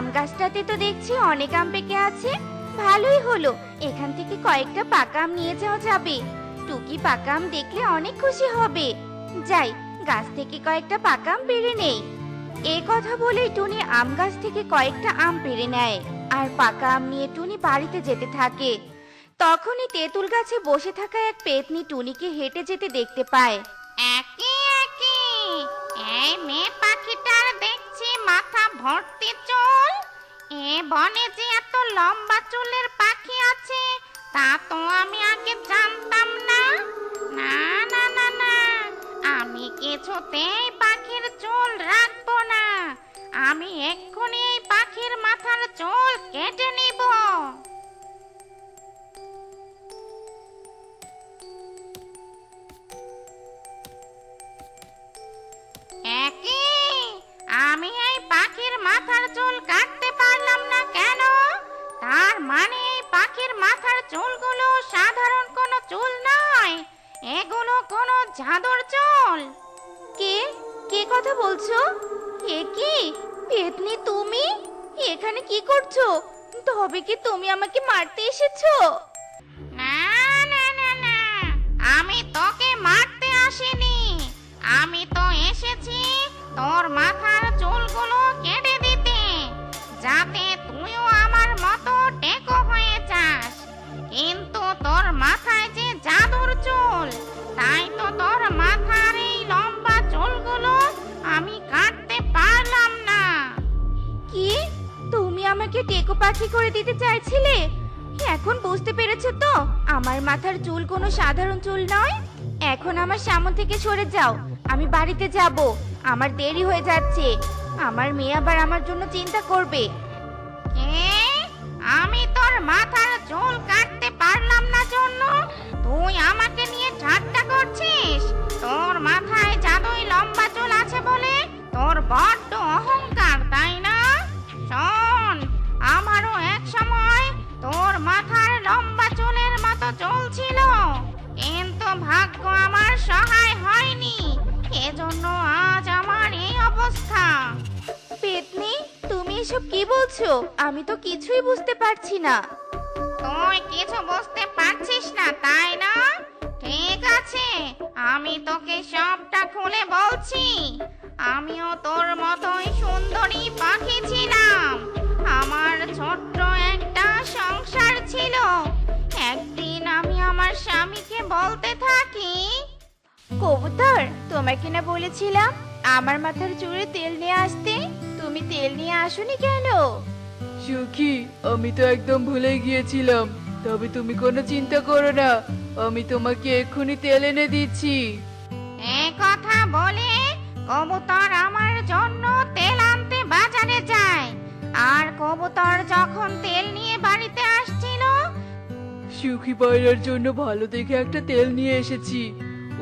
আম গাছটাতে তো দেখছি অনেক আম পেকে আছে। ভালোই হলো, এখান থেকে কয়েকটা পাকা আম নিয়ে যাওয়া যাবে। টুকি পাকা আম দেখলে অনেক খুশি হবে। যাই, গাছ থেকে কয়েকটা পাকা আম পেড়ে নেই। এই কথা বলেই টুনি আম গাছ থেকে কয়েকটা আম পেড়ে নেয় আর পাকা আম নিয়ে টুনি বাড়িতে যেতে থাকে। তখনই তেঁতুল গাছে বসে থাকা এক পেতনি টুনিকে হেঁটে যেতে দেখতে পায়। একে একে এই মেয়ে পাখিটার দেখছি মাথা ভর্তি চুল। এ বনে যে এত লম্বা চুলের পাখি আছে তা তো আমি আগে জানতাম না। না না না না, আমি কিছুতেই পাখির চুল রাখবো না। আমি এক্ষুনি এই পাখির মাথার চুল কেটে নিব। একি, আমি এই পাখির মাথার চুল কাটতে পারলাম না কেন? তার মানে এই পাখির মাথার চুলগুলো সাধারণ কোনো চুল নয়, এগুলো কোনো জাদুর চুল। কে কে কথা বলছো? এ কি পেতনি, তুমি এখানে কি করছো? তবে কি তুমি আমাকে মারতে এসেছো? না না না না, আমি তোকে মারতে আসিনি। আমি তো এসেছি তোর মাথার চুলগুলো কেটে দিতে, যাতে তুইও আমার মতো টেকো হয়ে যাস। কিন্তু তোর মাথায় যে জাদুর চুল, তাই তো তোর মাথার এই লম্বা চুলগুলো আমি কাটতে পারলাম না। কি, তুমি আমাকে টেকো পাখি করে দিতে চাইছিলে? এখন বুঝতে পেরেছো তো আমার মাথার চুল কোনো সাধারণ চুল নয়। এখন আমার সামনে থেকে সরে যাও, আমি বাড়িতে যাব। আমার দেরি হয়ে যাচ্ছে, আমার মেয়ে আবার আমার জন্য চিন্তা করবে। কে? আমি তোর মাথার চুল কাটতে পারলাম না জন্য তুই আমাকে নিয়ে ঠাট্টা করছিস? তোর মাথায় জাদুই লম্বা চুল আছে বলে তোর বড্ড অহংকার, তাই না? শোন, আমারও এক সময় তোর মাথার লম্বা চুলের মতো চুল ছিল, কিন্তু ভাগ্য আমার সহায় হয়নি, এজন্য আজ আমার এই অবস্থা। পেতনি, তুমি এসব কি বলছো? আমি তো কিছুই বুঝতে পারছি না। তুই কিছু বুঝতে পারছিস না, তাই না? ঠিক আছে, আমি তোকে সবটা খুলে বলছি। আমিও তোর মতোই সুন্দরী পাখি ছিলাম। আমার ছোট্ট একটা সংসার ছিল। একদিন আমি আমার স্বামীকে বলতে থাকি, কবুতর, তোমাকে না বলেছিলাম আমার মাথার চুলে তেল নিয়ে আসতে? তুমি তেল নিয়ে আসোনি কেন? সুখী, আমি তো একদম ভুলে গিয়েছিলাম। তবে তুমি কোনো চিন্তা করো না, আমি তোমাকে এক্ষুনি তেল এনে দিচ্ছি। এই কথা বলে কবুতর আমার জন্য তেল আনতে বাজারে যায়। আর কবুতর যখন তেল নিয়ে বাড়িতে আসছিল, সুখী পায়রার জন্য ভালো দেখে একটা তেল নিয়ে এসেছি।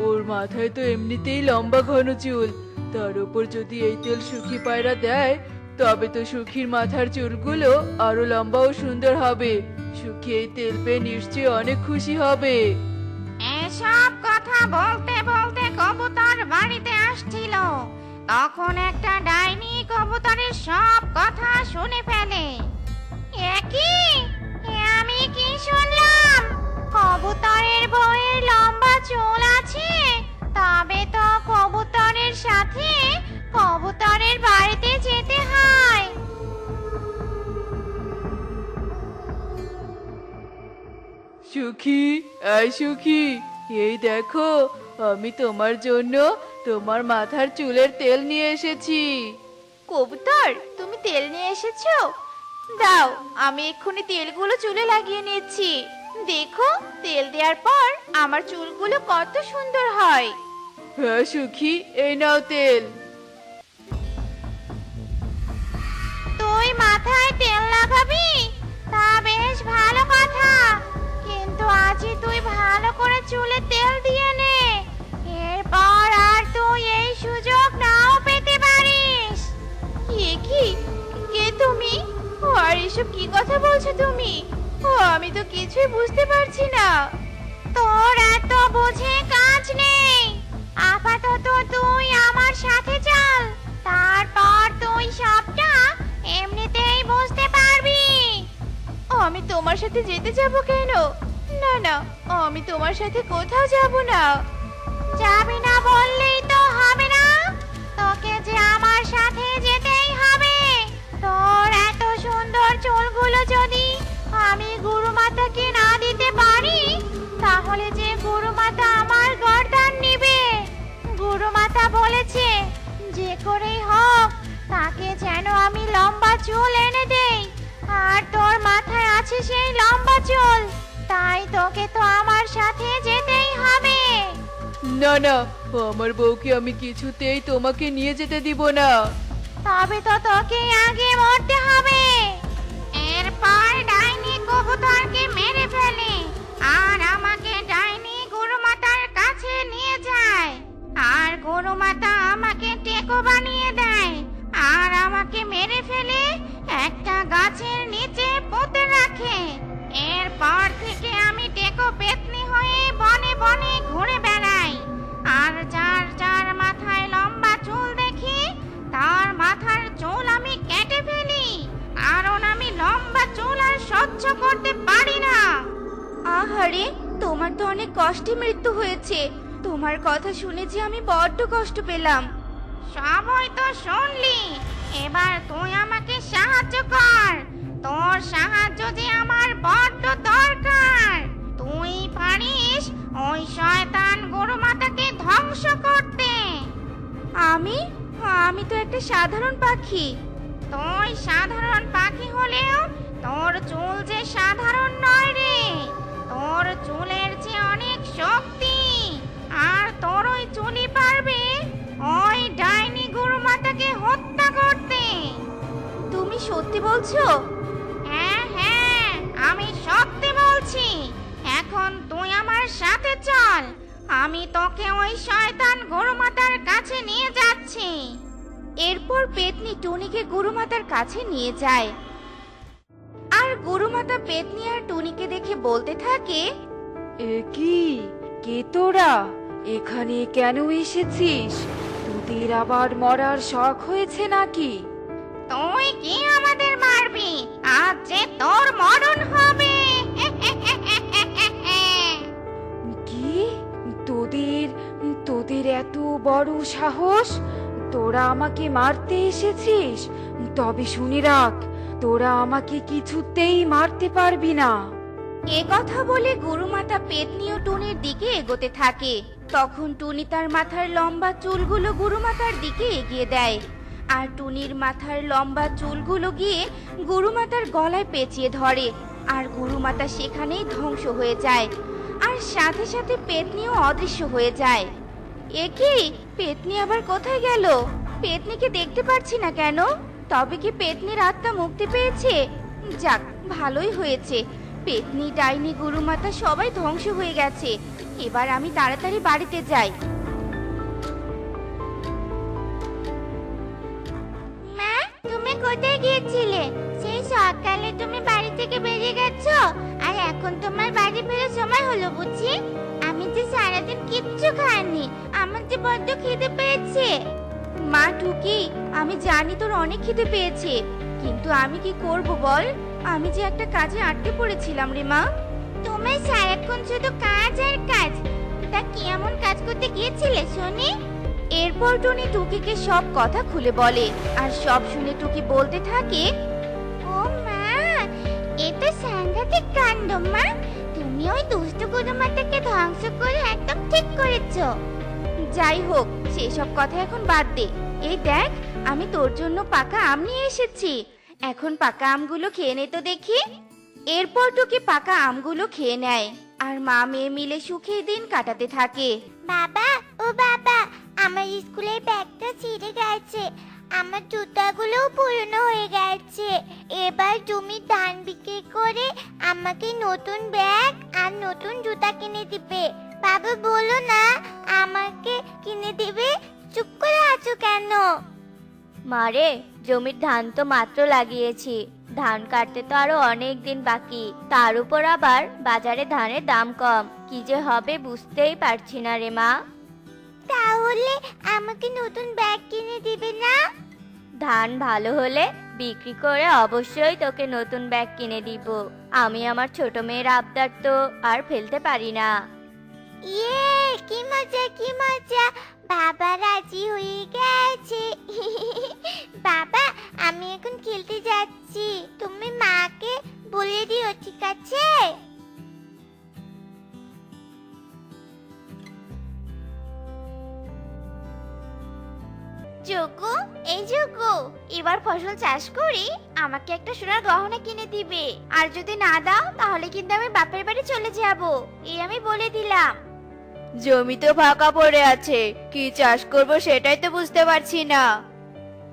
ওর মাথায় তো এমনিতেই লম্বা ঘন চুল, তার উপর যদি এই তেল সুখী পায়রা দেয় তবে তো সুখীর মাথার চুলগুলো আরো লম্বা ও সুন্দর হবে। সুখী এই তেল পেয়ে নিশ্চয়ই অনেক খুশি হবে। এসব কথা বলতে বলতে কবুতর বাড়িতে আসছিল। তখন একটা ডাইনি কবুতরের সব কথা শুনে ফেলে। একই, আমি কি শুনলাম? কবুতরের বউয়ের লম্বা চুল আছে, তবে তো কবুতরের সাথে কবুতরের বাড়িতে যেতে হয়। সুখী, আয় সুখী, এই দেখো আমি তোমার জন্য তোমার মাথার চুলের তেল নিয়ে এসেছি। কবুতর, তুমি তেল নিয়ে এসেছো? দাও, আমি এক্ষুনি তেলগুলো চুলে লাগিয়ে নিচ্ছি। দেখো, তেল দেওয়ার পর আমার চুলগুলো কত সুন্দর হয়। হ্যাঁ সুখী, এই নাও তেল। তুই মাথায় তেল লাগাবি? তা বেশ ভালো কথা, কিন্তু আজই তুই ভালো করে চুলে তেল দিয়ে নে। এরপর আর তুই এই সুযোগ নাও পেতে পারিস। এ কি, কে তুমি? আর এসব কি কথা বলছো তুমি? আমি তো কিছুই বুঝতে পারছি না। তোর এত বুঝে কাজ নেই। আপাতত তুই আমার সাথে চল, তারপর তুই সবটা এমনিতেই তোমার সাথে যেতে যাব কেন? না না, আমি তোমার সাথে কোথাও যাব না। যাবি না বললেই তো হবে না, তোকে যে আমার সাথে যেতেই হবে। তোর এত সুন্দর চুলগুলো যদি আমি গুরুমাতাকে না দিতে পারি, তাহলে যে গুরুমাতা আমার গর্দান নেবে। গুরুমাতা বলেছে যে করেই হোক তাকে যেন আমি লম্বা চুল এনে দেই, আর তোর মাথায় আছে সেই লম্বা চুল, তাই তোকে তো আমার সাথে যেতেই হবে। না না, আমার বউকে আমি কিছুতেই তোমাকে নিয়ে যেতে দিব না। তবে তো তোকে আগে মরতে হবে। এরপর ডাইনি কবুতরকে মেরে ফেলে আর আমাকে ডাইনি গুরুমাতার কাছে নিয়ে যায়। আর গুরুমাতা আমাকে টেকো বানিয়ে দেয় আর আমাকে মেরে ফেলে একটা গাছের নিচে পুঁতে রাখে। এরপর থেকে আমি টেকো পেতনি হয়ে বনে বনে ঘুরে বেড়াই, আর যার যার মাথায় লম্বা চুল দেখি তার মাথার চুল আমি কেটে ফেলি, কারণ আমি লম্বা চুল আর সহ্য করতে পারি না। আহারে, তোমার তো অনেক কষ্টে মৃত্যু হয়েছে। তোমার কথা শুনে যে আমি বড্ড কষ্ট পেলাম। সবই তো শুনলি, এবার তুই আমাকে সাহায্য কর। তোর সাহায্য যে আমার বড্ড দরকার। তুই পারিস ওই শয়তান গুরুমাতাকে ধ্বংস করতে। আমি আমি তো একটা সাধারণ পাখি। তুই সাধারণ পাখি হলেও তোর চুল যে সাধারণ নয় রে। তোর চুলের যে অনেক শক্তি, আর তোর ওই চুলই পারবে ওই ডাইনি গুরুমাতাকে হত্যা করতে। তুমি সত্যি বলছো? হ্যাঁ হ্যাঁ, আমি সত্যি বলছি। এখন তুই আমার সাথে চল, আমি তোকে ওই শয়তান গুরুমাতার কাছে নিয়ে যাচ্ছি। এরপর পেতনি টুনিকে গুরুমাতার কাছে নিয়ে যায়। আর গুরুমাতা পেতনি আর টুনিকে দেখে বলতে থাকে, এ কি, কে তোরা? এখানে কেন এসেছিস? তোদের আবার মরার শখ হয়েছে নাকি? তুই কি আমাদের মারবি? আজ যে তোর মরণ হবে। কি, তোদের তোদের এত বড় সাহস? তোরা আমাকে মারতে এসেছিস? তবে শুনে রাখ, তোরা আমাকে কিছুতেই মারতে পারবি না। এ কথা বলে গুরুমাতা পেতনি ও টুনির দিকে এগোতে থাকে। তখন টুনি তার মাথার লম্বা চুলগুলো গুরুমাতার দিকে এগিয়ে দেয়, আর টুনির মাথার লম্বা চুলগুলো গিয়ে গুরুমাতার গলায় পেঁচিয়ে ধরে, আর গুরুমাতা সেখানেই ধ্বংস হয়ে যায়। আর সাথে সাথে পেতনিও অদৃশ্য হয়ে যায়। এ কি, পেতনি আবার কোথায় গেল? পেতনিকে দেখতে পাচ্ছি না কেন? তবে কি পেতনির আত্মা মুক্তি পেয়েছে? যাক, ভালোই হয়েছে। পেতনি, ডাইনি, গুরুমাতা সবাই ধ্বংস হয়ে গেছে। এবার আমি তাড়াতাড়ি বাড়িতে যাই। মা, তুমি কোথায় গিয়েছিলে? সেই সকালে তুমি বাড়ি থেকে বেরিয়ে গেছো, আর এখন তোমার বাড়ি ফেরার সময় হলো বুঝি? আমি যে সারাদিন কিচ্ছু খাইনি, আমার যে বড্ড খিদে পেয়েছে। মা টুকি, আমি জানি তোর অনেক খিদে পেয়েছে, কিন্তু আমি কি করব বল? আমি যে একটা কাজে আটকে পড়েছিলাম রে মা। তুমি সারাক্ষণ শুধু কাজ আর কাজ। তা কি এমন কাজ করতে গিয়েছিলে শুনি? এরপর টুনি টুকিকে সব কথা খুলে বলে, আর সব শুনে টুকি বলতে থাকে, ও মা, এ তো সাংঘাতিক কাণ্ড মা। তুমি ওই দুষ্ট গুরুমাতাকে ধ্বংস করে একদম ঠিক করেছো। যাই হোক, সেসব কথা এখন বাদ দে। এই দেখ, আমি তোর জন্য পাকা আম নিয়ে এসেছি। এখন পাকা আমগুলো খেয়ে নে তো দেখি। এরপর টুকি পাকা আমগুলো খেয়ে নেয়, আর মা মেয়ে মিলে সুখে দিন কাটাতে থাকে। বাবা, ও বাবা, আমার স্কুলের ব্যাগটা ছিঁড়ে গেছে, আমার জুতাগুলোও পুরনো হয়ে গেছে। এবার তুমি ধান বিক্রি করে আমাকে নতুন ব্যাগ আর নতুন জুতা কিনে দিবে। বাবা বলো না, আমাকে কিনে দিবে। চুপ করে আছো কেন? মারে, জমির ধান তো মাত্র লাগিয়েছি, ধান কাটতে তো আরো অনেক দিন বাকি। তার উপর আবার বাজারে ধানের দাম কম, কি যে হবে বুঝতেই পারছি না রে মা। তাহলে আমাকে নতুন ব্যাগ কিনে দিবে না? ধান ভালো হলে বিক্রি করে অবশ্যই তোকে নতুন ব্যাগ কিনে দিব। আমি আমার ছোট মেয়ের আবদার তো আর ফেলতে পারি না। ইয়ে, কি মজা কি মজা, বাবা রাজি হয়ে গেছে। বাবা, আমি এখন খেলতে যাচ্ছি, তুমি মাকে বলে দিও, ঠিক আছে? যোগু, এই যোগু, এবার ফসল চাষ করি আমাকে একটা সোনার গহনা কিনে দিবে, আর যদি না দাও তাহলে কিন্তু আমি বাপের বাড়ি চলে যাব, এই আমি বলে দিলাম। জমি তো ফাঁকা পড়ে আছে, কি চাষ করব সেটাই তো বুঝতে পারছি না।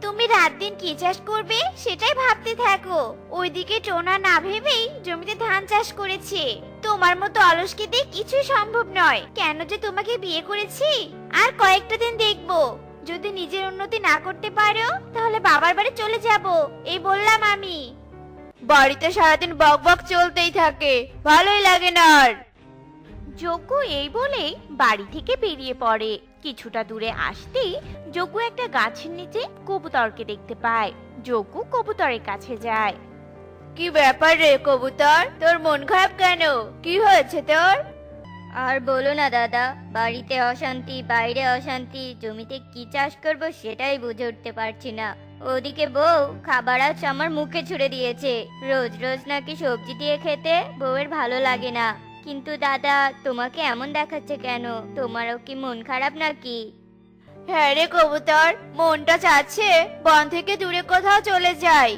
তুমি রাত দিন কি চাষ করবে সেটাই ভাবতে থাকো, ওইদিকে টোনা না ভেবেই জমিতে ধান চাষ করেছে। তোমার মতো অলসকে দিয়ে কিছুই সম্ভব নয়, কেন যে তোমাকে বিয়ে করেছি। আর কয়েকটা দিন দেখবো, যদি নিজের উন্নতি না করতে পারো তাহলে বাবার বাড়ি চলে যাব, এই বললাম আমি। বাড়িতে সারাদিন বক বক চলতেই থাকে, ভালোই লাগে না আর। যজ্ঞ এই বলেই বাড়ি থেকে বেরিয়ে পড়ে। কিছুটা দূরে আসতেই যজ্ঞ একটা গাছের নিচে কবুতরকে দেখতে পায়। যজ্ঞ কবুতরের কাছে যায়। কি ব্যাপার রে কবুতর, তোর মন খারাপ কেন? কি হয়েছে তোর? আর বলো না দাদা, বাড়িতে অশান্তি, বাইরে অশান্তি, জমিতে কি চাষ করব সেটাই বুঝে উঠতে পারছি না। ওদিকে বউ খাবার আজ আমার মুখে ছুড়ে দিয়েছে, রোজ রোজ নাকি সবজি দিয়ে খেতে বউয়ের ভালো লাগে না। কিন্তু দাদা, তোমাকে এমন দেখাচ্ছে কেন? তোমারও কি মন খারাপ নাকি? হ্যাঁ রে কবুতর, মনটা চাচ্ছে বন থেকে দূরে কোথাও চলে যাই।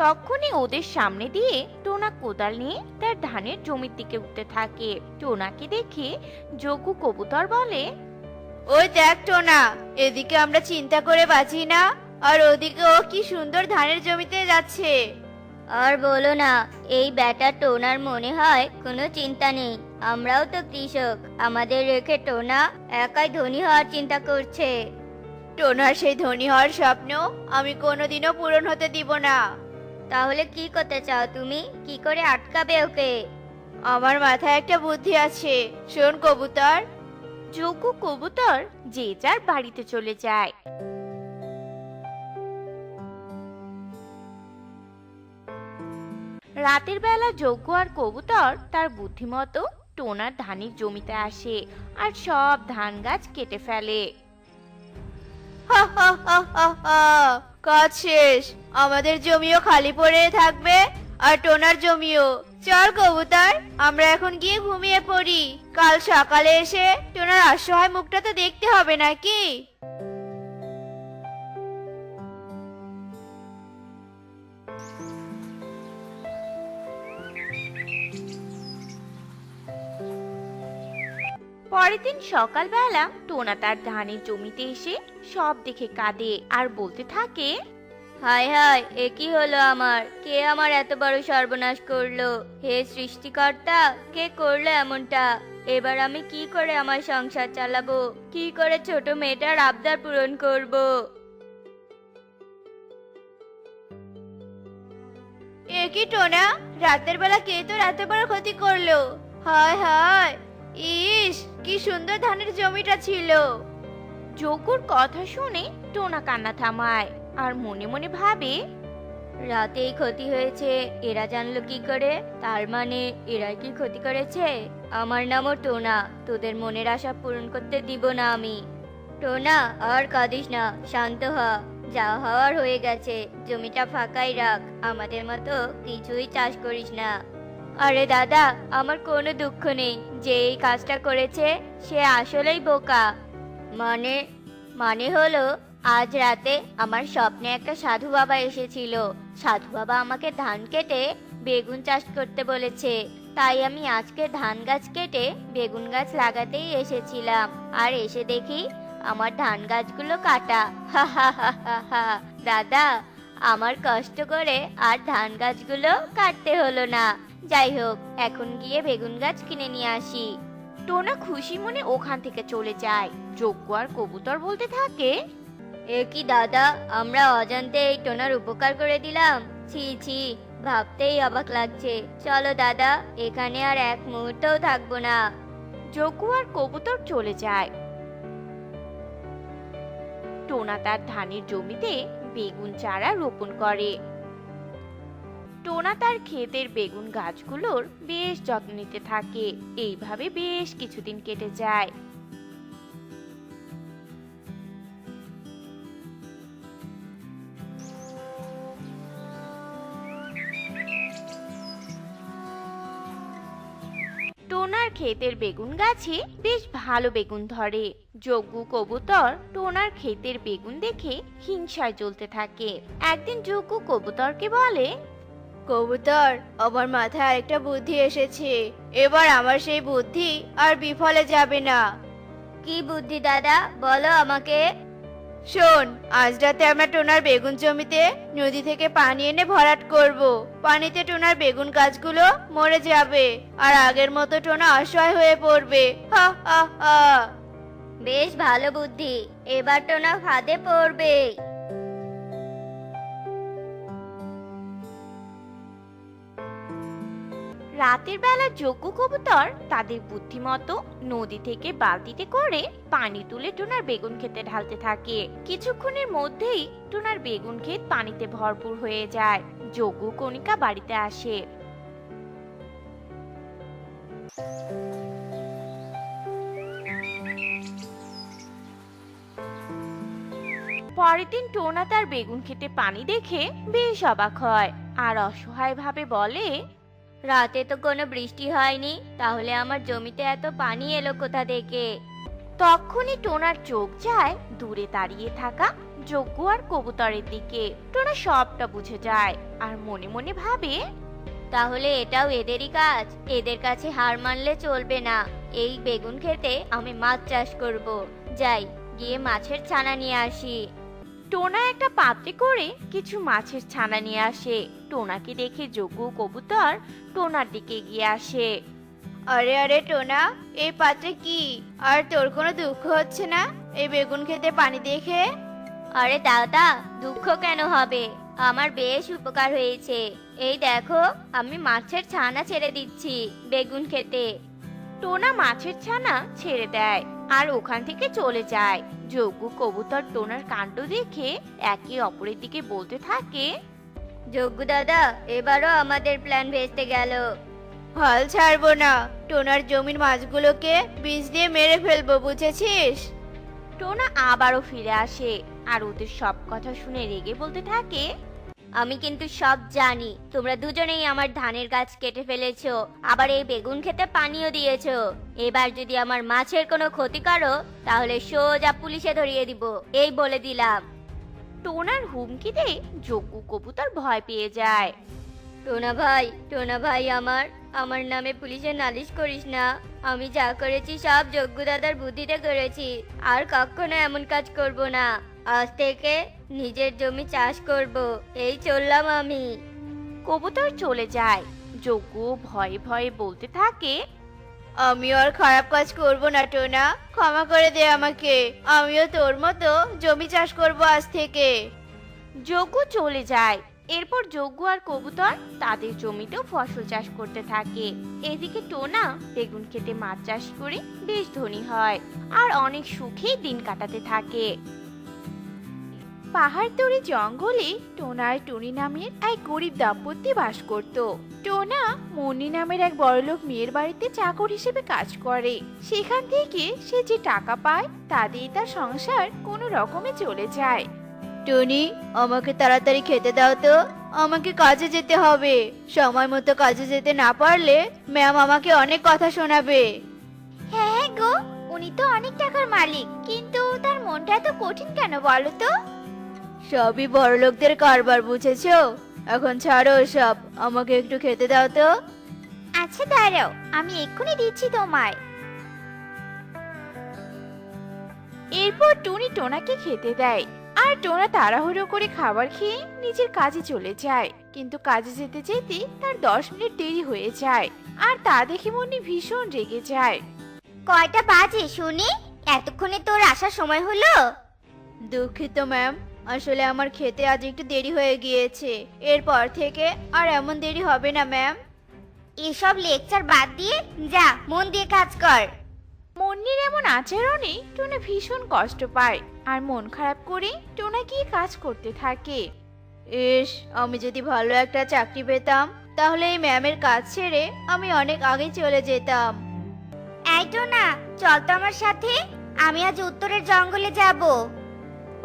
তখনই ওদের সামনে দিয়ে টোনা কোদাল নিয়ে তার ধানের জমির দিকে উঠতে থাকে। টোনাকে দেখে যজ্ঞ কবুতর বলে, ওই দেখ টোনা, এদিকে আমরা চিন্তা করে বাঁচি না, আর ওদিকে ও কি সুন্দর ধানের জমিতে যাচ্ছে। আর বলো না, এই ব্যাটা টোনার মনে হয় কোনো চিন্তা নেই। আমরাও তো কৃষক, আমাদের রেখে টোনা একাই ধনী হওয়ার চিন্তা করছে। টোনার সেই ধনী হওয়ার স্বপ্ন আমি কোনোদিনও পূরণ হতে দিব না। তাহলে কি করতে চাও তুমি? কি করে আটকাবে ওকে? আমার মাথায় একটা বুদ্ধি আছে, শোন কবুতর। যজ্ঞ কবুতর যে যার বাড়িতে চলে যায়। রাতের বেলা যজ্ঞ আর কবুতর তার বুদ্ধিমতো টোনার ধানের জমিতে আসে আর সব ধান গাছ কেটে ফেলে। হা হা হা হা হা, কাজ শেষ, আমাদের জমিও খালি পড়ে থাকবে আর টোনার জমিও। চল কবুতর, আমরা এখন গিয়ে ঘুমিয়ে পড়ি, কাল সকালে এসে টোনার অসহায় মুখটা তো দেখতে হবে নাকি। পরের দিন সকালবেলা টোনা তার ধানের জমিতে এসে সব দেখে কাঁদে আর বলতে থাকে, হায় হায়, এ কি হলো আমার? কে আমার এত বড় সর্বনাশ করলো? হে সৃষ্টিকর্তা, কে করলো এমনটা? এবার আমি কি করে আমার সংসার চালাবো? কি করে ছোট মেয়েটার আবদার পূরণ করব? এ কি টোনা, রাতের বেলা কে তোর এত বড় ক্ষতি করলো? হায় হায়, ইস কি সুন্দর ধানের জমিটা ছিল। যজ্ঞর কথা শুনে টোনা কান্না থামায় আর মনে মনে ভাবে, রাতেই ক্ষতি হয়েছে, এরা জানলো কি করে? তার মানে এরাই কি ক্ষতি করেছে? আমার নামও টোনা, তোদের মনের আশা পূরণ করতে দিব না আমি। টোনা, আর কাঁদিস না, শান্ত হ। যা হওয়ার হয়ে গেছে, জমিটা ফাঁকাই রাখ, আমাদের মতো কিছুই চাষ করিস না। আরে দাদা, আমার কোনো দুঃখ নেই, যে এই কাজটা করেছে সে আসলেই বোকা। মানে মানে হলো, আজ রাতে আমার স্বপ্নে একটা সাধু বাবা এসেছিল। সাধু বাবা আমাকে ধান কেটে বেগুন চাষ করতে বলেছে, তাই আমি আজকে ধান গাছ কেটে বেগুন গাছ লাগাতেই এসেছিলাম, আর এসে দেখি আমার ধান গাছগুলো কাটা। হা হা হা হা হা। দাদা, আমার কষ্ট করে আর ধান গাছগুলো কাটতে হলো না। যাই হোক, এখন গিয়ে বেগুন গাছ কিনে নিয়ে আসি। টোনা খুশি মনে ওখান থেকে চলে যায়। যজ্ঞ আর কবুতর বলতে থাকে, এ কি দাদা, আমরা অজান্তে এই টোনার উপকার করে দিলাম। ছি ছি, ভাবতেই অবাক লাগছে। চলো দাদা, এখানে আর এক মুহূর্তও থাকবো না। যজ্ঞ আর কবুতর চলে যায়। টোনা তার ধানের জমিতে বেগুন চারা রোপণ করে। টোনা তার ক্ষেতের বেগুন গাছগুলোর বেশ যত্ন নিতে থাকে। এইভাবে বেশ কিছুদিন কেটে যায়। টোনার ক্ষেতের বেগুন গাছে বেশ ভালো বেগুন ধরে। যজ্ঞ কবুতর টোনার ক্ষেতের বেগুন দেখে হিংসায় জ্বলতে থাকে। একদিন যজ্ঞ কবুতরকে বলে, কবুতর, আমার মাথায় আরেকটা বুদ্ধি এসেছে। এবার আমার সেই বুদ্ধি আর বিফলে যাবে না। কি বুদ্ধি দাদা, বলো আমাকে। শোন, আজ রাতে আমরা টোনার বেগুন জমিতে নদী থেকে পানি এনে ভরাট করব। পানিতে টোনার বেগুন গাছগুলো মরে যাবে আর আগের মতো টোনা অসহায় হয়ে পড়বে। হা হা হা। বেশ ভালো বুদ্ধি, এবার টোনা ফাঁদে পড়বে। রাতের বেলা যজ্ঞ কবুতর তাদের বুদ্ধিমতো নদী থেকে বালতিতে করে পানি তুলে টোনার বেগুন ক্ষেতে ঢালতে থাকে। কিছুক্ষণের মধ্যেই টোনার বেগুন ক্ষেত পানিতে ভরপুর হয়ে যায়। যজ্ঞ কণিকা বাড়িতে আসে। পরের দিন টোনা তার বেগুন ক্ষেতে পানি দেখে বেশ অবাক হয় আর অসহায় ভাবে বলে, রাতে তো কোনো বৃষ্টি হয়নি, তাহলে আমার জমিতে এত পানি এলো কোথা থেকে? তখনই টোনার চোখ যায় দূরে দাঁড়িয়ে থাকা যজ্ঞ আর কবুতরের দিকে। টোনা সবটা বুঝে যায় আর মনে মনে ভাবে, তাহলে এটাও এদেরই কাজ। এদের কাছে হার মানলে চলবে না। এই বেগুন খেতে আমি মাছ চাষ করব। যাই, গিয়ে মাছের ছানা নিয়ে আসি। টোনা একটা পাত্রে করে কিছু মাছের ছানা নিয়ে আসে। টোনাকে দেখে যজ্ঞ কবুতর টোনার দিকে এগিয়ে আসে। আরে আরে টোনা, এই পাত্রে কি? আর তোর কোনো দুঃখ হচ্ছে না এই বেগুন খেতে পানি দেখে? আরে দাদা, দুঃখ কেন হবে? আমার বেশ উপকার হয়েছে। এই দেখো, আমি মাছের ছানা ছেড়ে দিচ্ছি বেগুন খেতে। টোনা মাছের ছানা ছেড়ে দেয় আর ওখান থেকে চলে যায়। যজ্ঞ কবুতর টোনার কাণ্ড দেখে একে অপরের দিকে বলতে থাকে, যজ্ঞ দাদা, এবারও আমাদের প্ল্যান ভেস্তে গেল। হাল ছাড়বো না। টোনার জমির মাছগুলোকে বীজ দিয়ে মেরে ফেলবো, বুঝেছিস? টোনা আবারও ফিরে আসে আর ওদের সব কথা শুনে রেগে বলতে থাকে, আমি কিন্তু সব জানি। তোমরা দুজনেই আমার ধানের গাছ কেটে ফেলেছো, আবার এই বেগুন খেতে পানিও দিয়েছো। এবার যদি আমার মাছের কোনো ক্ষতি করো তাহলে সোজা পুলিশে ধরিয়ে দিব, এই বলে দিলাম। টোনার হুমকিতে যজ্ঞ কবুতর ভয় পেয়ে যায়। টোনা ভাই আমার নামে পুলিশে নালিশ করিস না। আমি যা করেছি সব যজ্ঞ দাদার বুদ্ধিতে করেছি, আর কখনো এমন কাজ করব না। আজ থেকে নিজের জমি চাষ করব, এই চললাম আমি। কবুতর চলে যায়। যজ্ঞ ভয়ে ভয়ে বলতে থাকে, আমি আর খারাপ কাজ করব না টোনা, ক্ষমা করে দে আমাকে। আমিও তোর মতো জমি চাষ করব আজ থেকে। যজ্ঞ চলে যায়। এরপর যজ্ঞ আর কবুতর তাদের জমিতেও ফসল চাষ করতে থাকে। এদিকে টোনা বেগুন খেতে মাছ চাষ করে বেশ ধনী হয় আর অনেক সুখে দিন কাটাতে থাকে। পাহাড়তলি জঙ্গলে টোনা আর টুনি নামের এক গরিব দাম্পত্য বাস করত। টোনা মুন্নি নামের এক বড়লোক মেয়ের বাড়িতে চাকর হিসেবে কাজ করে। সেখান থেকে সে যে টাকা পায় তা দিয়ে তার সংসার কোনো রকমে চলে যায়। টুনি, আমাকে তাড়াতাড়ি খেতে দাও তো। আমাকে কাজে যেতে হবে। সময় মতো কাজে যেতে না পারলে ম্যাম আমাকে অনেক কথা শোনাবে। হ্যাঁ গো, উনি তো অনেক টাকার মালিক, কিন্তু তার মনটা এত কঠিন কেন বলো তো? সবই বড়লোকদের কারবার, বুঝেছো? এখন ছাড়ো সব, আমাকে একটু খেতে দাও তো। আচ্ছা দাঁড়াও, আমি এক্ষুনি দিচ্ছি তোমায়। এরপর টুনি টোনাকে খেতে দেয় আর টোনা তাড়াহুড়ো করে খাবার খেয়ে নিজের কাজে চলে যায়। কিন্তু কাজে যেতে যেতে তার 10 মিনিট দেরি হয়ে যায় আর তা দেখে মুন্নি ভীষণ রেগে যায়। কয়টা বাজে শুনি? এতক্ষণে তোর আসার সময় হলো? দুঃখিত ম্যাম, আসলে আমার খেতে আজ একটু দেরি হয়ে গিয়েছে। এরপর থেকে আর এমন দেরি হবে না ম্যাম। এসব লেকচার বাদ দিয়ে যা, মন দিয়ে কাজ কর। মুন্নির এমন আচরণে টোনা ভীষণ কষ্ট পায় আর মন খারাপ করে টোনা গিয়ে কাজ করতে থাকে। ইস, আমি যদি ভালো একটা চাকরি পেতাম তাহলে এই ম্যামের কাজ ছেড়ে আমি অনেক আগে চলে যেতাম। এই টোনা, চল তো আমার সাথে। আমি আজ উত্তরের জঙ্গলে যাব।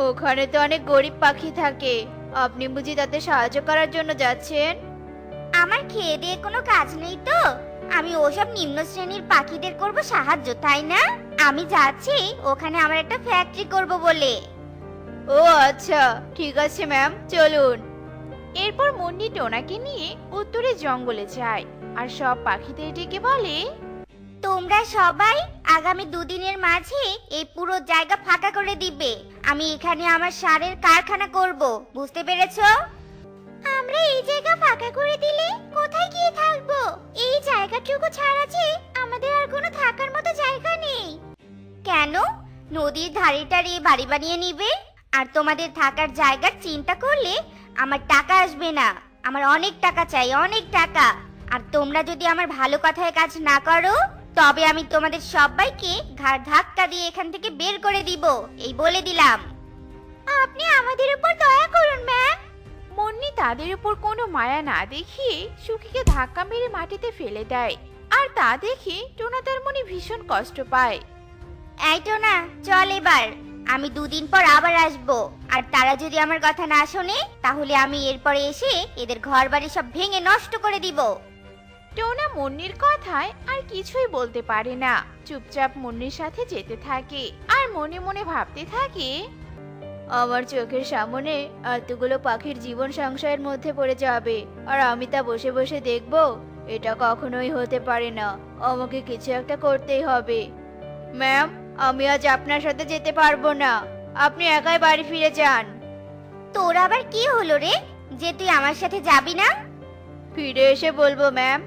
ওখানে তো অনেক গরিব পাখি থাকে, আপনি বুঝি তাতে সাহায্য করার জন্য যাচ্ছেন? আমার খেয়ে দিয়ে কোনো কাজ নেই তো, আমি ওসব নিম্ন শ্রেণীর পাখিদের করব সাহায্য, তাই না? আমি যাচ্ছি ওখানে আমার একটা ফ্যাক্টরি করব বলে। ও আচ্ছা, ঠিক আছে ম্যাম, চলুন। এরপর মুন্নি টোনাকে নিয়ে উত্তরের জঙ্গলে যায় আর সব পাখিদের ডেকে বলে, তোমরা সবাই আগামী দুদিনের মাঝে এই পুরো জায়গা ফাঁকা করে দিবে। আমি এখানে আমার সারের কারখানা করব, বুঝতে পেরেছো? আমরা এই জায়গা ফাঁকা করে দিলে কোথায় গিয়ে থাকবো? এই জায়গাটুকু ছাড়া যে আমাদের আর কোনো থাকার মতো জায়গা নেই। কেন? নদীর ধারেটারে বাড়ি বানিয়ে নিবে, আর তোমাদের থাকার জায়গার চিন্তা করলে আমার টাকা আসবে না। আমার অনেক টাকা চাই, অনেক টাকা। আর তোমরা যদি আমার ভালো কথায় কাজ না করো তবে আমি তোমাদের সবাইকে ঘাড় ধাক্কা দিয়ে এখান থেকে বের করে দিব, এই বলে দিলাম। আপনি আমাদের উপর দয়া করুন ম্যাম। মুন্নি তাদের উপর কোনো মায়া না দেখিয়ে সুখীকে ধাক্কা মেরে মাটিতে ফেলে দেয়। আর তা দেখে টোনা তার মনে ভীষণ কষ্ট পায়। এই তো না, চল এবার। আমি দুদিন পর আবার আসব, আর তারা যদি আমার কথা না শোনে তাহলে আমি এরপরে এসে এদের ঘরবাড়ি সব ভেঙে নষ্ট করে দিব। টোনা মুন্নির কথায় আর কিছুই বলতে পারে না, চুপচাপ মুন্নির সাথে যেতে থাকে আর মনে মনে ভাবতে থাকে, আমার চোখের সামনে এতগুলো পাখির জীবন সংশয়ের মধ্যে পড়ে যাবে, আর আমি তা বসে বসে দেখব? এটা কখনোই হতে পারে না। আমাকে কিছু একটা করতেই হবে। ম্যাম, আমি আজ আপনার সাথে যেতে পারবো না, আপনি একাই বাড়ি ফিরে যান। তোর আবার কি হলো রে, যে তুই আমার সাথে যাবি না? ফিরে এসে বলবো ম্যাম।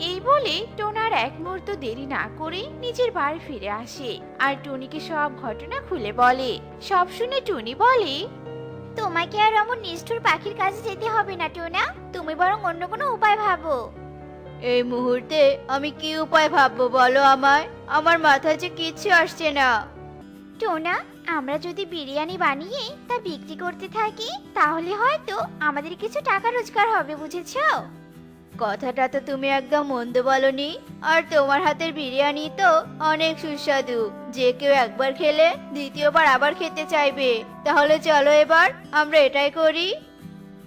এই বলে টোনার এক মুহূর্ত দেরি না করে নিজের বাড়ি ফিরে আসে আর টুনিকে সব ঘটনা খুলে বলে। সব শুনে টুনি বলে, তোমাকে আর অমন নিষ্ঠুর পাখির কাছে যেতে হবে না টোনা, তুমি বরং অন্য কোনো উপায় ভাবো। এই মুহূর্তে আমি কি উপায় ভাববো বলো আমায়? আমার মাথায় যে কিচ্ছু আসছে না। টোনা, আমরা যদি বিরিয়ানি বানিয়ে তা বিক্রি করতে থাকি তাহলে হয়তো আমাদের কিছু টাকা রোজগার হবে, বুঝেছো? কথাটা তো তুমি একদম মন্দ বলনি। আর তোমার হাতের বিরিয়ানি তো অনেক সুস্বাদু, যে কেউ একবার খেলে দ্বিতীয়বার আবার খেতে চাইবে। তাহলে চলো এবার আমরা এটাই করি।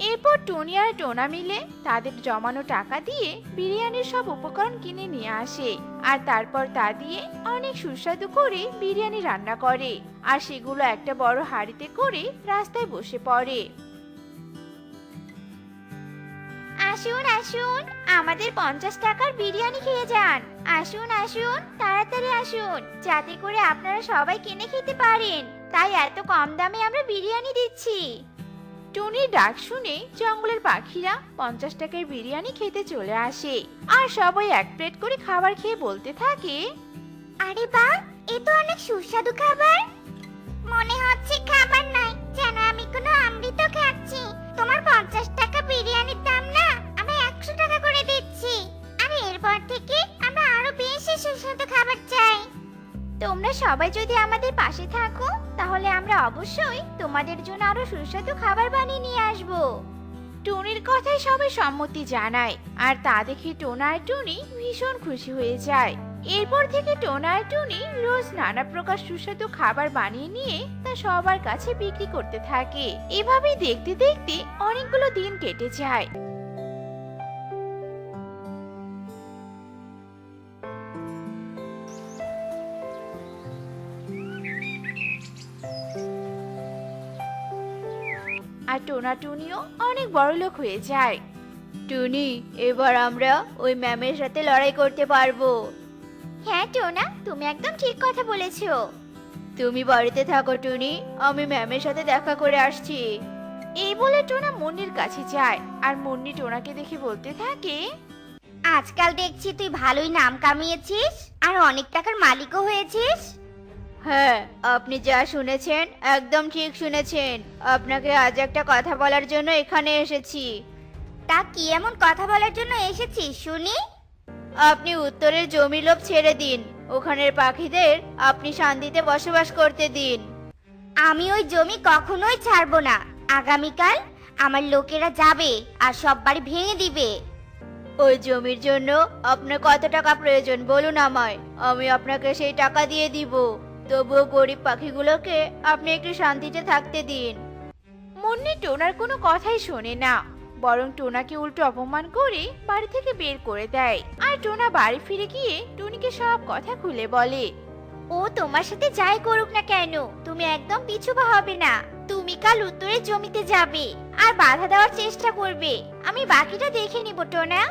এরপর টুনি আর টোনা মিলে তাদের জমানো টাকা দিয়ে বিরিয়ানির সব উপকরণ কিনে নিয়ে আসে আর তারপর তা দিয়ে অনেক সুস্বাদু করে বিরিয়ানি রান্না করে আর সেগুলো একটা বড় হাঁড়িতে করে রাস্তায় বসে পড়ে। আসুন আসুন, আমাদের 50 টাকার বিরিয়ানি খেয়ে যান। আসুন আসুন, তাড়াতাড়ি আসুন, যাতে করে আপনারা সবাই কিনে খেতে পারেন। তাই এত কম দামে আমরা বিরিয়ানি দিচ্ছি। টুনির ডাক শুনে জঙ্গলের পাখিরা 50 টাকার বিরিয়ানি খেতে চলে আসে আর সবাই এক প্লেট করে খাবার খেয়ে বলতে থাকে, আরে বাহ, এ তো অনেক সুস্বাদু খাবার। মনে হচ্ছে খাবার নয়, যেন আমি কোনো অমৃত খাচ্ছি। তোমার 50 টাকা বিরিয়ানির দাম না আমি 100 টাকা করে দিচ্ছি। আর এরপর থেকে আমরা আরো বেশি সুস্বাদু খাবার চাই। তোমরা সবাই যদি আমাদের পাশে থাকো তাহলে আমরা অবশ্যই তোমাদের জন্য আরো সুস্বাদু খাবার বানিয়ে নিয়ে আসবো। টুনির কথায় সবাই সম্মতি জানায় আর তা দেখে টোনা আর টুনি ভীষণ খুশি হয়ে যায়। এরপর থেকে টোনা আর টুনি রোজ নানা প্রকার সুস্বাদু খাবার বানিয়ে নিয়ে তা সবার কাছে বিক্রি করতে থাকে। এভাবেই দেখতে দেখতে অনেকগুলো দিন কেটে যায়। আর টোনা টুনিও অনেক বড়লোক হয়ে যায়। টুনি, এবার আমরা ওই ম্যামের সাথে লড়াই করতে পারবো। হ্যাঁ টোনা, তুমি একদম ঠিক কথা বলেছো। তুমি বাড়িতে থাকো টুনি, আমি ম্যামের সাথে দেখা করে আসছি। এই বলে টোনা মুন্নির কাছে যায় আর মুন্নি টোনাকে দেখে বলতে থাকে, আজকাল দেখছি তুই ভালোই নাম কামিয়েছিস আর অনেক টাকার মালিকও হয়েছিস। হ্যাঁ, আপনি যা শুনেছেন একদম ঠিক শুনেছেন। আপনাকে আজ একটা কথা বলার জন্য এখানে এসেছি। তা কি এমন কথা বলার জন্য এসেছিস শুনি? আপনি উত্তরের জমি লোভ ছেড়ে দিন, ওখানের পাখিদের আপনি শান্তিতে বসবাস করতে দিন। আমি ওই জমি কখনোই ছাড়বো না। আগামীকাল আমার লোকেরা যাবে আর সব বাড়ি ভেঙে দিবে। ওই জমির জন্য আপনার কত টাকা প্রয়োজন বলুন আমায়, আমি আপনাকে সেই টাকা দিয়ে দিব। তবুও গরিব পাখিগুলোকে আপনি একটু শান্তিতে থাকতে দিন। মুন্নি টোনার কোনো কথাই শোনে না, বরং টোনাকে উল্টো অপমান করে বাড়ি থেকে বের করে দেয়। আর টোনা বাড়ি ফিরে গিয়ে টুনিকে সব কথা খুলে বলে। ও তোমার সাথে যাই করুক না কেন, তুমি একদম পিছু পা হবে না। তুমি কাল উত্তরের জমিতে যাবে আর বাধা দেওয়ার চেষ্টা করবে। আমি বাকিটা দেখে নিব টোনা।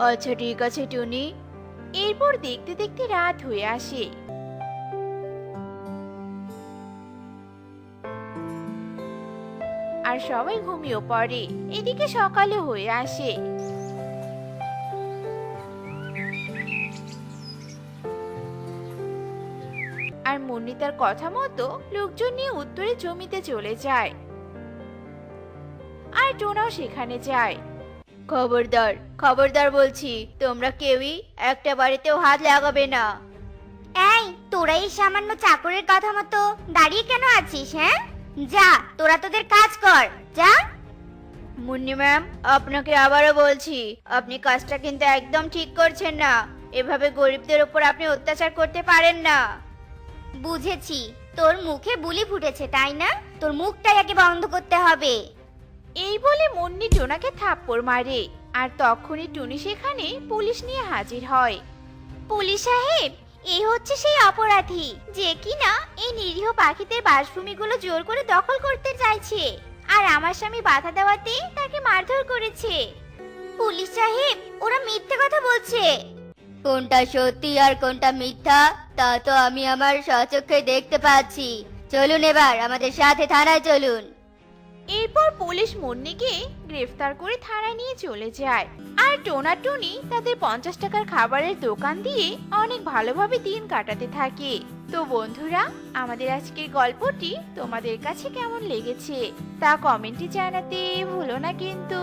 আচ্ছা ঠিক আছে টুনি। এরপর দেখতে দেখতে রাত হয়ে আসে। আর সবাই ঘুমিয়ে পড়ে। এদিকে সকালে হয়ে আসে। আর মুন্নি তার কথা মতো লোকজন নিয়ে উত্তরে জমিতে চলে যায়। আর টোনাও সেখানে যায়। খবরদার খবরদার বলছি, তোমরা কেউই একটা বাড়িতেও হাত লাগাবে না। এই তোরা এই সামান্য চাকরের কথা মতো দাঁড়িয়ে কেন আছিস? হ্যাঁ, যা তোরা তোদের কাজ কর, যা। মুন্নি ম্যাম, আপনাকে আবারও বলছি, আপনি কাজটা কিন্তু একদম ঠিক করছেন না। এভাবে গরিবদের উপর আপনি অত্যাচার করতে পারেন না। বুঝেছি, তোর মুখে বুলি ফুটেছে তাই না? তোর মুখটাই আগে বন্ধ করতে হবে। এই বলে মুন্নি টোনাকে থাপ্পড় মারে। আর তখনই টুনি সেখানে পুলিশ নিয়ে হাজির হয়। পুলিশ সাহেব, এই হচ্ছে সেই অপরাধী যে কিনা এই নিরীহ পাখিদের বাসভূমিগুলো জোর করে দখল করতে চাইছে, আর আমার স্বামী বাধা দেওয়াতে তাকে মারধর করেছে। পুলিশ সাহেব, ওরা মিথ্যে কথা বলছে। কোনটা সত্যি আর কোনটা মিথ্যা তা তো আমি আমার স্বচক্ষে দেখতে পাচ্ছি। চলুন এবার আমাদের সাথে থানায় চলুন। এরপর পুলিশ মুন্নিকে গ্রেফতার করে থানায় নিয়ে চলে যায়। আর টোনা টুনি তাদের 50 টাকার খাবারের দোকান দিয়ে অনেক ভালোভাবে দিন কাটাতে থাকে। তো বন্ধুরা, আমাদের আজকের গল্পটি তোমাদের কাছে কেমন লেগেছে তা কমেন্টে জানাতে ভুলো না কিন্তু।